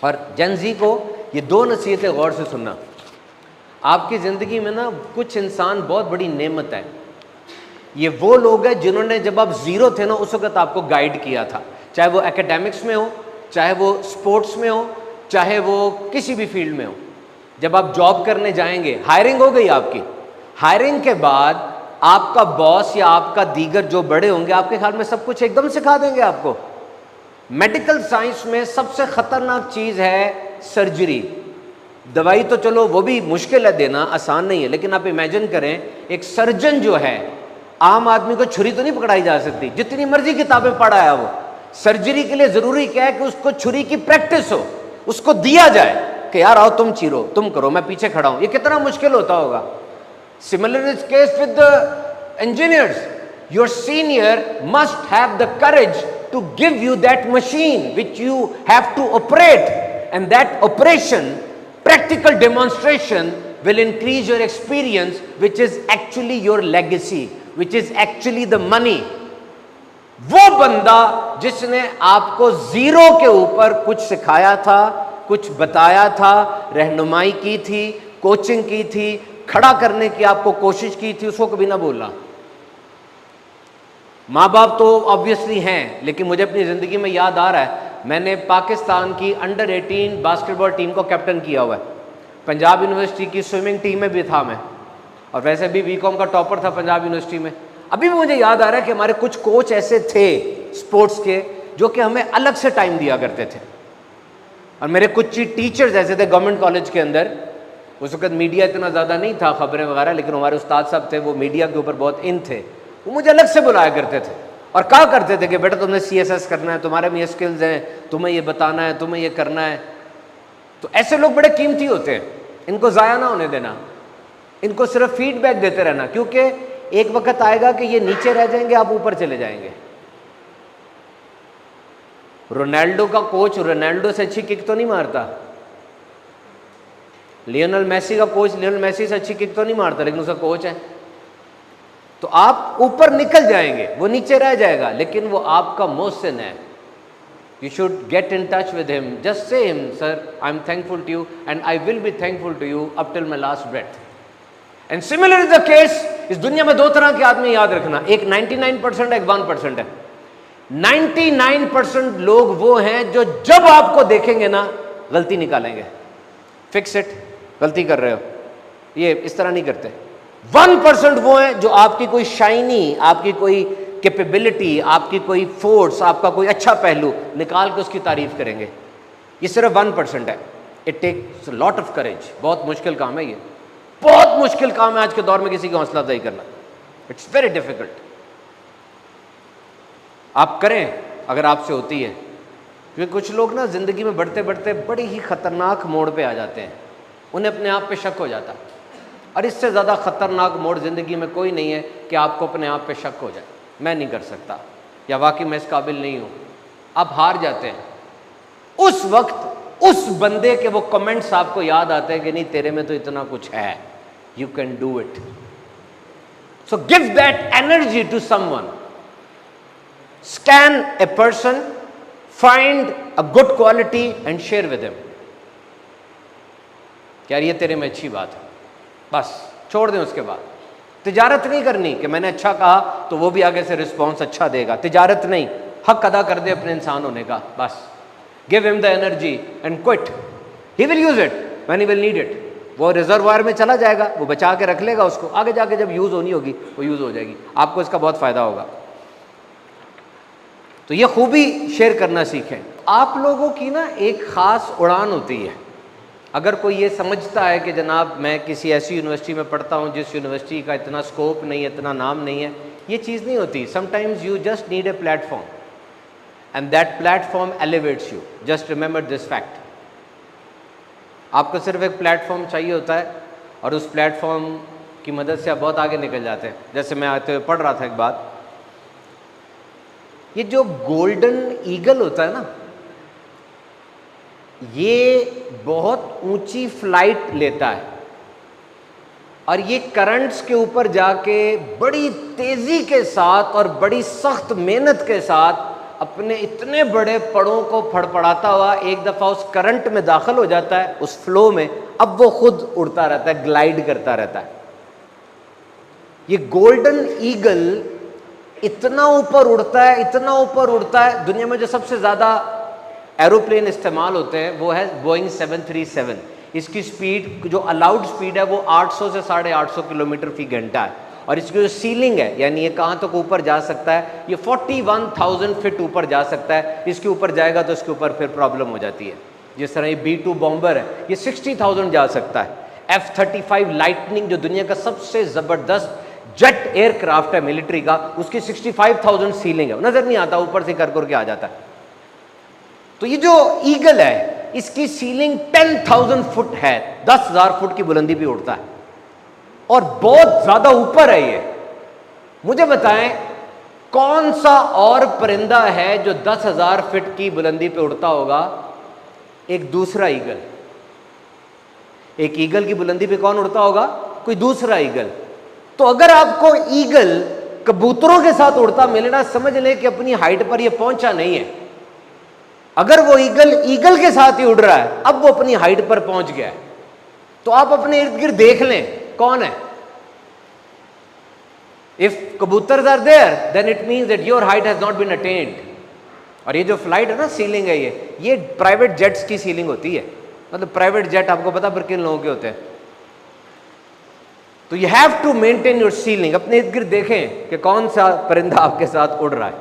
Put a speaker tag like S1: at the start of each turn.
S1: और जेन-ज़ी को ये 2 नसीहतें गौर से सुनना। आपकी ज़िंदगी में ना कुछ इंसान बहुत बड़ी नेमत है। ये वो लोग हैं जिन्होंने जब आप ज़ीरो थे ना उस वक्त आपको गाइड किया था, चाहे वो एकेडमिक्स में हो, चाहे वो स्पोर्ट्स में हो, चाहे वो किसी भी फील्ड में हो। जब आप जॉब करने जाएंगे, हायरिंग हो गई आपकी, हायरिंग के बाद आपका बॉस या आपका दीगर जो बड़े होंगे आपके ख्याल में सब कुछ एकदम सिखा देंगे आपको। मेडिकल साइंस में सबसे खतरनाक चीज़ है सर्जरी। दवाई तो चलो वो भी मुश्किल है देना, आसान नहीं है, लेकिन आप इमेजिन करें एक सर्जन जो है, आम आदमी को छुरी तो नहीं पकड़ाई जा सकती, जितनी मर्जी किताबें पढ़ा है वो। सर्जरी के लिए ज़रूरी क्या है कि उसको छुरी की प्रैक्टिस हो, उसको दिया जाए कि यार आओ तुम चीरो, तुम करो, मैं पीछे खड़ा हूं। ये कितना मुश्किल होता होगा। Similar is case with the engineers. Your senior must have the courage to give you that machine which you have to operate, and that operation, practical demonstration will increase your experience, which is actually your legacy, which is actually the money. वो बंदा जिसने आपको zero के ऊपर कुछ सिखाया था, कुछ बताया था, रहनुमाई की थी, कोचिंग की थी, खड़ा करने की आपको कोशिश की थी, उसको कभी ना बोलना। माँ बाप तो ऑब्वियसली हैं, लेकिन मुझे अपनी ज़िंदगी में याद आ रहा है, मैंने पाकिस्तान की अंडर 18 बास्केटबॉल टीम को कैप्टन किया हुआ है। पंजाब यूनिवर्सिटी की स्विमिंग टीम में भी था मैं, और वैसे भी बीकॉम का टॉपर था पंजाब यूनिवर्सिटी में। अभी भी मुझे याद आ रहा है कि हमारे कुछ कोच ऐसे थे स्पोर्ट्स के जो कि हमें अलग से टाइम दिया करते थे, और मेरे कुछ टीचर्स ऐसे थे गवर्नमेंट कॉलेज के अंदर। उस वक्त मीडिया इतना ज़्यादा नहीं था, खबरें वगैरह, लेकिन हमारे उस्ताद साहब थे वो मीडिया के ऊपर बहुत इन थे। वो मुझे अलग से बुलाया करते थे और कहा करते थे कि बेटा तुमने CSS करना है, तुम्हारे में ये स्किल्स हैं, तुम्हें ये बताना है, तुम्हें ये करना है। तो ऐसे लोग बड़े कीमती होते हैं, इनको ज़ाया ना होने देना, इनको सिर्फ फीडबैक देते रहना, क्योंकि एक वक्त आएगा कि ये नीचे रह जाएंगे, आप ऊपर चले जाएंगे। रोनाल्डो का कोच रोनाल्डो से अच्छी किक तो नहीं मारता, लियोनेल मेसी का कोच लियोनेल मेसी से अच्छी किक तो नहीं मारता, लेकिन उसका कोच है। तो आप ऊपर निकल जाएंगे, वो नीचे रह जाएगा, लेकिन वो आपका मोहसिन है। You should get in touch with him, just say him sir I am thankful to you and I will be thankful to you up till my last breath. And similar is the case, इस दुनिया में 2 तरह के आदमी याद रखना, एक 99% है, एक 1% है। 99% लोग वो हैं जो जब आपको देखेंगे ना गलती निकालेंगे, फिक्स इट, गलती कर रहे हो, ये इस तरह नहीं करते। 1% वो हैं जो आपकी कोई शाइनी, आपकी कोई कैपेबिलिटी, आपकी कोई फोर्स, आपका कोई अच्छा पहलू निकाल के उसकी तारीफ करेंगे। ये सिर्फ 1% है। It takes lot of courage, बहुत मुश्किल काम है, ये बहुत मुश्किल काम है आज के दौर में किसी की हौसला अफजाई करना। It's very difficult. आप करें अगर आपसे होती है, क्योंकि कुछ लोग ना जिंदगी में बढ़ते बढ़ते बड़ी ही खतरनाक मोड़ पे आ जाते हैं, उन्हें अपने आप पे शक हो जाता है। और इससे ज़्यादा ख़तरनाक मोड़ ज़िंदगी में कोई नहीं है कि आपको अपने आप पे शक हो जाए, मैं नहीं कर सकता, या वाकई मैं इस काबिल नहीं हूँ। आप हार जाते हैं। उस वक्त उस बंदे के वो कमेंट्स आपको याद आते हैं कि नहीं तेरे में तो इतना कुछ है, you can do it. So give that energy to someone. Scan a person, find a good quality and share with him. यार ये तेरे में अच्छी बात है, बस छोड़ दें। उसके बाद तिजारत नहीं करनी कि मैंने अच्छा कहा तो वो भी आगे से रिस्पॉन्स अच्छा देगा, तिजारत नहीं, हक अदा कर दे अपने इंसान होने का, बस। Give him the energy and quit, he will use it when he will need it. वो रिजर्वायर में चला जाएगा, वो बचा के रख लेगा उसको, आगे जाके जब यूज होनी होगी वो यूज हो जाएगी, आपको इसका बहुत फायदा होगा। तो ये खूबी शेयर करना सीखें। आप लोगों की ना एक ख़ास उड़ान होती है। अगर कोई ये समझता है कि जनाब मैं किसी ऐसी यूनिवर्सिटी में पढ़ता हूँ जिस यूनिवर्सिटी का इतना स्कोप नहीं है, इतना नाम नहीं है, ये चीज़ नहीं होती। Sometimes you just need a platform and that platform elevates you. Just remember this fact. आपको सिर्फ एक प्लेटफॉर्म चाहिए होता है और उस प्लेटफॉर्म की मदद से आप बहुत आगे निकल जाते हैं। जैसे मैं आते हुए पढ़ रहा था एक बात, ये जो गोल्डन ईगल होता है ना, ये बहुत ऊंची फ्लाइट लेता है और ये करंट्स के ऊपर जाके बड़ी तेज़ी के साथ और बड़ी सख्त मेहनत के साथ अपने इतने बड़े पड़ों को फड़फड़ाता हुआ एक दफ़ा उस करंट में दाखिल हो जाता है, उस फ्लो में, अब वो खुद उड़ता रहता है, ग्लाइड करता रहता है। ये गोल्डन ईगल इतना ऊपर उड़ता है, इतना ऊपर उड़ता है। दुनिया में जो सबसे ज़्यादा एरोप्लेन इस्तेमाल होते हैं वो है बोइंग 737। इसकी स्पीड, जो अलाउड स्पीड है, वो 800 से 850 किलोमीटर फी घंटा है। और इसकी जो सीलिंग है, यानी ये कहाँ तक ऊपर जा सकता है, ये 41,000 फीट ऊपर जा सकता है। इसके ऊपर जाएगा तो इसके ऊपर फिर प्रॉब्लम हो जाती है। जिस तरह ये B-2 बॉम्बर है, ये 60,000 जा सकता है। F-35 लाइटनिंग जो दुनिया का सबसे ज़बरदस्त जेट एयरक्राफ्ट है मिलिट्री का, उसकी 65,000 सीलिंग है, नज़र नहीं आता, ऊपर से कर के आ जाता है। तो ये जो ईगल है, इसकी सीलिंग 10,000 फुट है, 10,000 फुट की बुलंदी पे उड़ता है और बहुत ज्यादा ऊपर है ये। मुझे बताएं कौन सा और परिंदा है जो 10,000 फीट की बुलंदी पे उड़ता होगा? एक दूसरा ईगल। एक ईगल की बुलंदी पे कौन उड़ता होगा? कोई दूसरा ईगल। तो अगर आपको ईगल कबूतरों के साथ उड़ता मिले ना, समझ लें कि अपनी हाइट पर ये पहुंचा नहीं है। अगर वो ईगल के साथ ही उड़ रहा है, अब वो अपनी हाइट पर पहुंच गया है, तो आप अपने इर्द गिर्द देख लें कौन है। इफ कबूतर are there then it means that your height has not been attend. और ये जो फ्लाइट है ना, सीलिंग है, ये प्राइवेट जेट्स की सीलिंग होती है। मतलब प्राइवेट जेट आपको पता पर किन लोगों के होते हैं। तो you have to maintain your ceiling. अपने इर्द गिर्द देखें कि कौन सा परिंदा आपके साथ उड़ रहा है।